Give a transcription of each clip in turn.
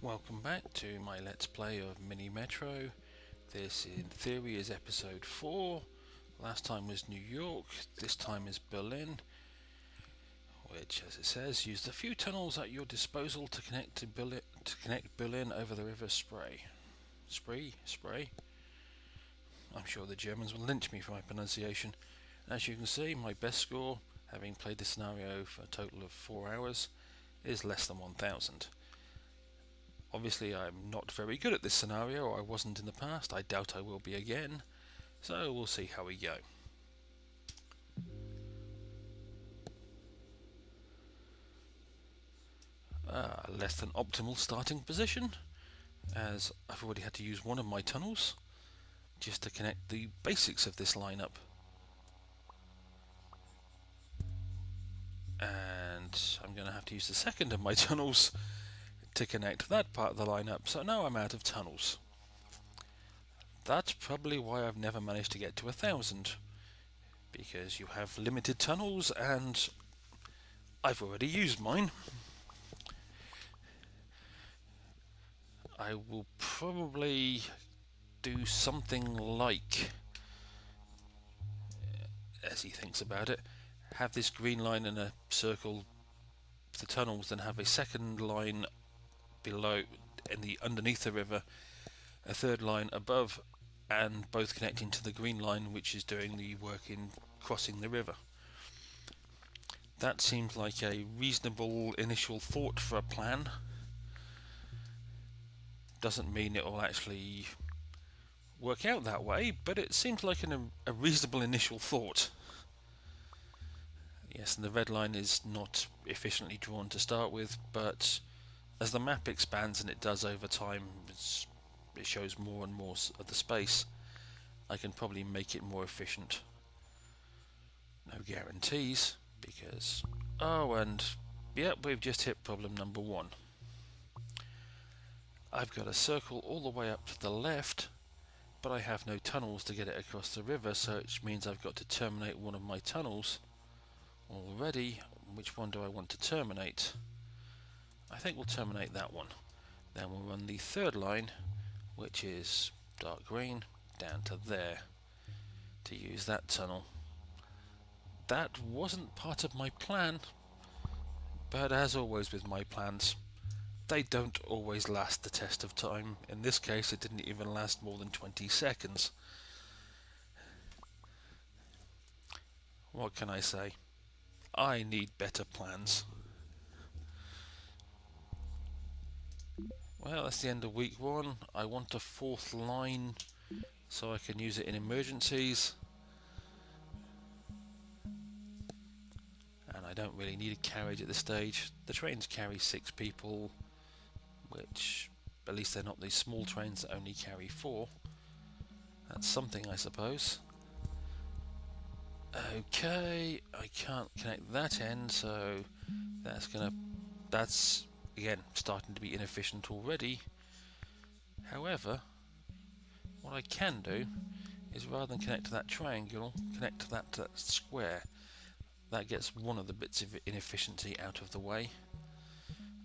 Welcome back to my Let's Play of Mini Metro. This in theory is episode 4. Last time was New York, this time is Berlin, which, as it says, use the few tunnels at your disposal to connect Berlin over the River Spree. Spree? I'm sure the Germans will lynch me for my pronunciation. As you can see, my best score, having played this scenario for a total of 4 hours, is less than 1000. Obviously I'm not very good at this scenario, or I wasn't in the past. I doubt I will be again, so we'll see how we go. Less than optimal starting position, as I've already had to use one of my tunnels just to connect the basics of this lineup. And I'm going to have to use the second of my tunnels to connect that part of the lineup, so now I'm out of tunnels. That's probably why I've never managed to get to 1000, because you have limited tunnels and I've already used mine. I will probably do something like, as he thinks about it, have this green line in a circle the tunnels, then have a second line below in the underneath the river, a third line above, and both connecting to the green line, which is doing the work in crossing the river. That seems like a reasonable initial thought for a plan. Doesn't mean it will actually work out that way, but it seems like a reasonable initial thought. Yes, and the red line is not efficiently drawn to start with, but as the map expands, and it does over time, it shows more and more of the space, I can probably make it more efficient. No guarantees, because... oh, and yep, we've just hit problem number 1. I've got a circle all the way up to the left, but I have no tunnels to get it across the river, so it means I've got to terminate one of my tunnels already. Which one do I want to terminate? I think we'll terminate that one. Then we'll run the third line, which is dark green, down to there, to use that tunnel. That wasn't part of my plan, but as always with my plans, they don't always last the test of time. In this case, it didn't even last more than 20 seconds. What can I say? I need better plans. Well, that's the end of week 1. I want a 4th line so I can use it in emergencies. And I don't really need a carriage at this stage. The trains carry 6 people, which, at least they're not these small trains that only carry 4. That's something, I suppose. Okay, I can't connect that end, so that's again starting to be inefficient already. However, what I can do is, rather than connect to that triangle, connect to that square. That gets one of the bits of inefficiency out of the way.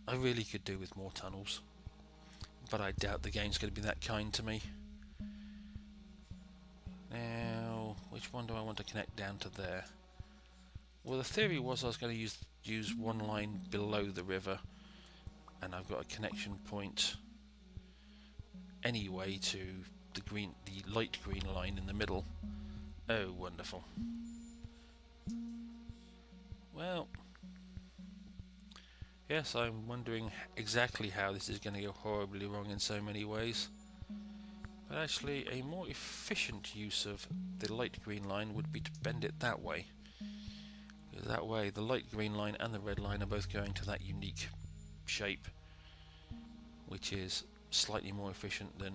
I really could do with more tunnels, but I doubt the game's going to be that kind to me. Now, which one do I want to connect down to there? Well, the theory was I was going to use one line below the river, and I've got a connection point anyway to the light green line in the middle. Oh, wonderful. Well, yes, I'm wondering exactly how this is going to go horribly wrong in so many ways. But actually, a more efficient use of the light green line would be to bend it that way. Because that way, the light green line and the red line are both going to that unique shape, which is slightly more efficient than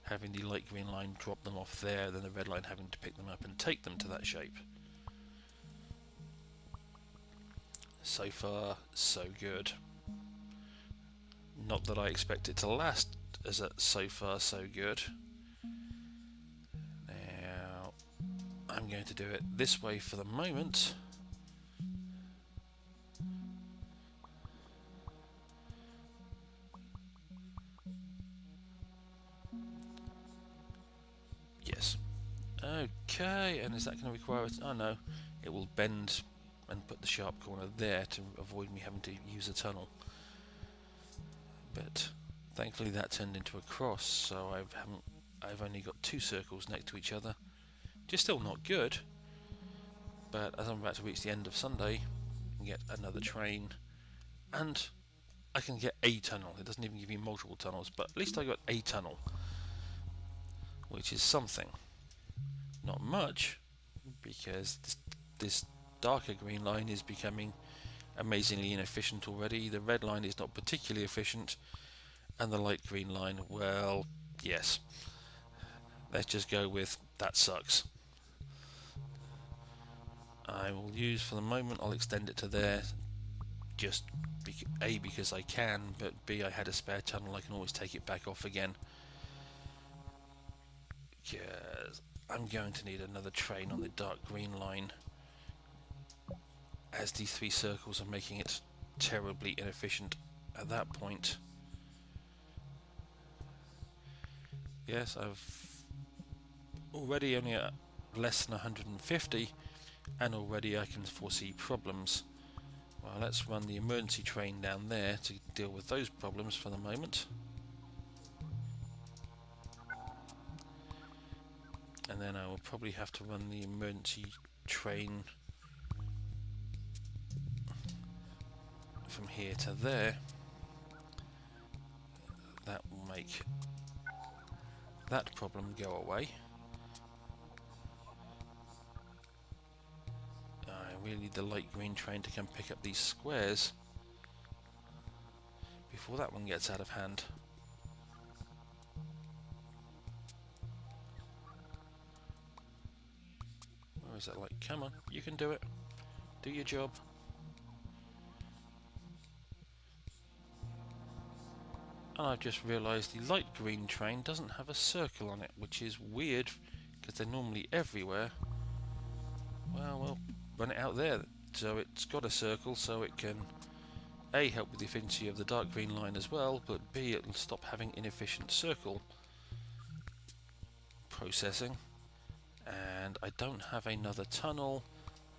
having the light green line drop them off there, then the red line having to pick them up and take them to that shape. So far, so good. Not that I expect it to last as a so far, so good. Now, I'm going to do it this way for the moment. Okay, and is that going to require it? Oh no, it will bend and put the sharp corner there to avoid me having to use a tunnel. But thankfully that turned into a cross, so I've only got 2 circles next to each other. Just still not good, but as I'm about to reach the end of Sunday, I can get another train, and I can get a tunnel. It doesn't even give you multiple tunnels, but at least I got a tunnel, which is something. Not much, because this darker green line is becoming amazingly inefficient already. The red line is not particularly efficient, and the light green line, well, yes. Let's just go with that sucks. I will use, for the moment, I'll extend it to there, just A, because I can, but B, I had a spare tunnel, I can always take it back off again. Because I'm going to need another train on the dark green line, as these 3 circles are making it terribly inefficient at that point. Yes, I've already only at less than 150, and already I can foresee problems. Well, let's run the emergency train down there to deal with those problems for the moment. And then I will probably have to run the emergency train from here to there. That will make that problem go away. I really need the light green train to come pick up these squares before that one gets out of hand. Where is that light? Come on, you can do it. Do your job. And I've just realised the light green train doesn't have a circle on it, which is weird because they're normally everywhere. Well, we'll run it out there, so it's got a circle, so it can A, help with the efficiency of the dark green line as well, but B, it'll stop having inefficient circle processing. And I don't have another tunnel.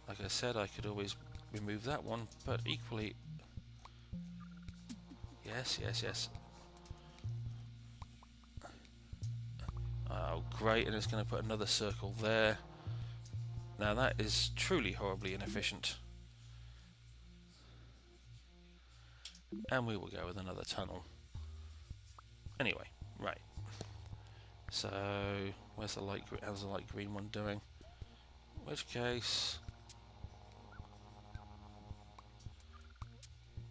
Like I said, I could always remove that one, but equally... Yes. Oh, great, and it's going to put another circle there. Now that is truly horribly inefficient. And we will go with another tunnel. Anyway, right. So, how's the light green one doing? In which case,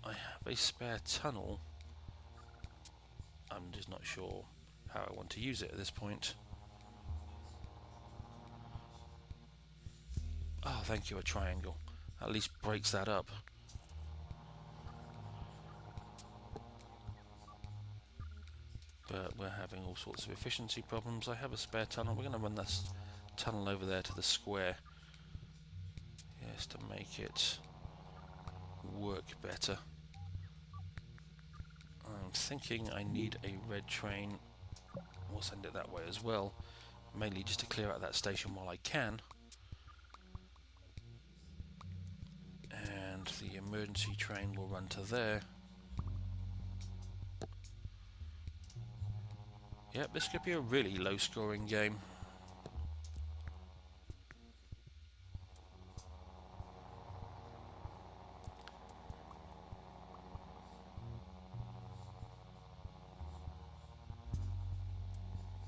I have a spare tunnel. I'm just not sure how I want to use it at this point. Oh, thank you, a triangle. At least breaks that up. But we're having all sorts of efficiency problems. I have a spare tunnel. We're going to run this tunnel over there to the square. Yes, to make it work better. I'm thinking I need a red train. We'll send it that way as well. Mainly just to clear out that station while I can. And the emergency train will run to there. Yep, this could be a really low scoring game.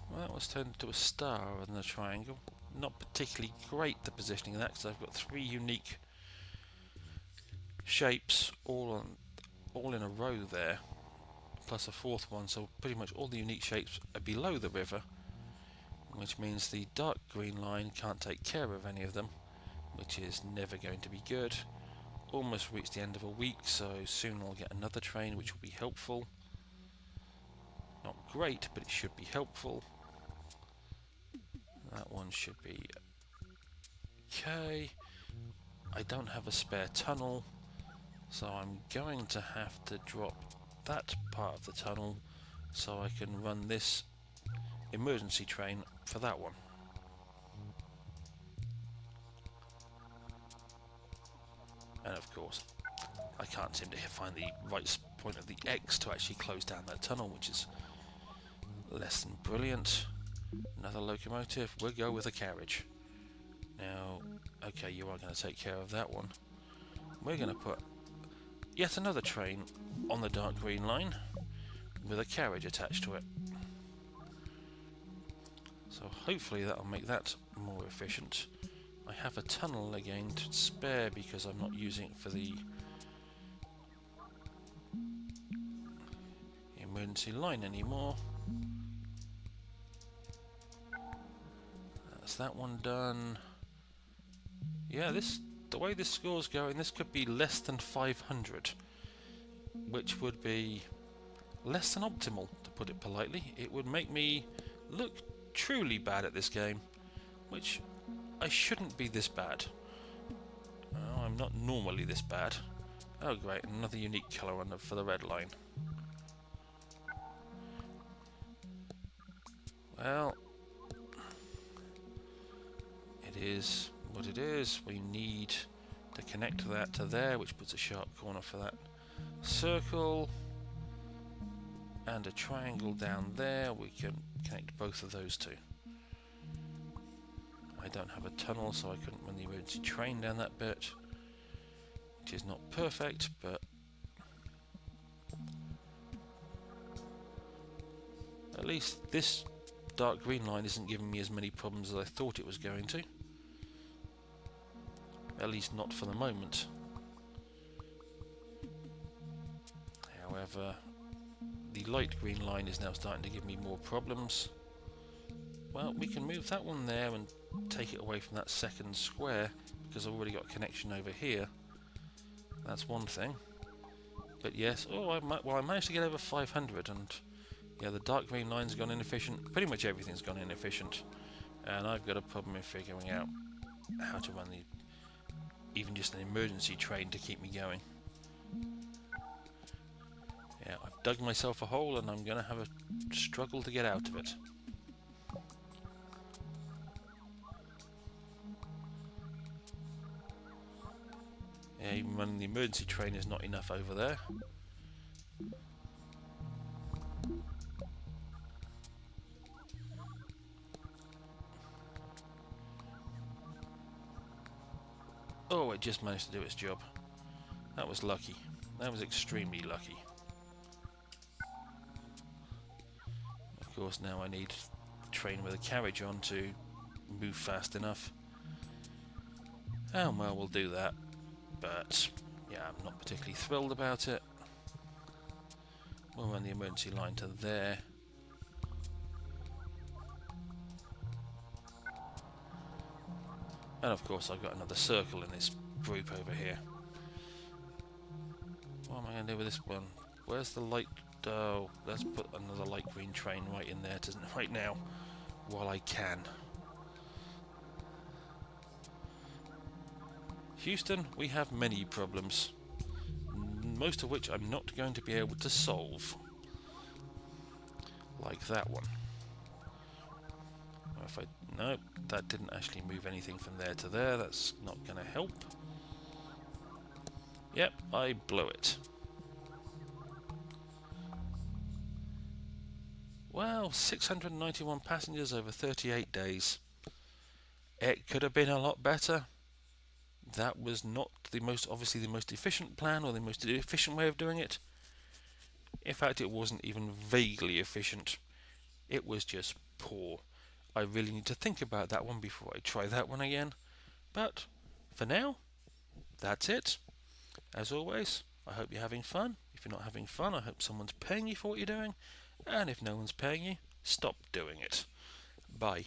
Well, that was turned into a star rather than a triangle. Not particularly great, the positioning of that, because I've got 3 unique shapes all in a row there, plus a 4th one, so pretty much all the unique shapes are below the river, which means the dark green line can't take care of any of them, which is never going to be good. Almost reached the end of a week, so soon I'll get another train, which will be helpful. Not great, but it should be helpful. That one should be okay. I don't have a spare tunnel, so I'm going to have to drop that part of the tunnel so I can run this emergency train for that one. And of course, I can't seem to find the right point of the X to actually close down that tunnel, which is less than brilliant. Another locomotive. We'll go with a carriage. Now, okay, you are going to take care of that one. We're going to put yet another train on the dark green line with a carriage attached to it. So hopefully that'll make that more efficient. I have a tunnel again to spare because I'm not using it for the emergency line anymore. That's that one done. Yeah, the way this score's going, this could be less than 500, which would be less than optimal, to put it politely. It would make me look truly bad at this game, which I shouldn't be this bad. Oh, I'm not normally this bad. Oh great, another unique colour for the red line. Well, it is what it is. We need to connect that to there, which puts a sharp corner for that circle, and a triangle down there. We can connect both of those two. I don't have a tunnel, so I couldn't run the emergency train down that bit, which is not perfect, but at least this dark green line isn't giving me as many problems as I thought it was going to. At least not for the moment. However, the light green line is now starting to give me more problems. Well, we can move that one there and take it away from that second square, because I've already got a connection over here. That's one thing. But yes, I managed to get over 500, and yeah, the dark green line's gone inefficient. Pretty much everything's gone inefficient, and I've got a problem in figuring out how to run even just an emergency train to keep me going. Yeah, I've dug myself a hole, and I'm going to have a struggle to get out of it. Yeah, even running the emergency train is not enough over there. Oh, it just managed to do its job. That was lucky. That was extremely lucky. Of course, now I need a train with a carriage on to move fast enough. Oh, well, we'll do that. But, yeah, I'm not particularly thrilled about it. We'll run the emergency line to there. And of course I've got another circle in this group over here. What am I going to do with this one? Where's the light? Oh, let's put another light green train right in there right now, while I can. Houston, we have many problems, most of which I'm not going to be able to solve. Like that one. No, that didn't actually move anything from there to there. That's not going to help. Yep, I blew it. Well, 691 passengers over 38 days. It could have been a lot better. That was not obviously the most efficient plan or the most efficient way of doing it. In fact, it wasn't even vaguely efficient. It was just poor. I really need to think about that one before I try that one again. But for now, that's it. As always, I hope you're having fun. If you're not having fun, I hope someone's paying you for what you're doing. And if no one's paying you, stop doing it. Bye.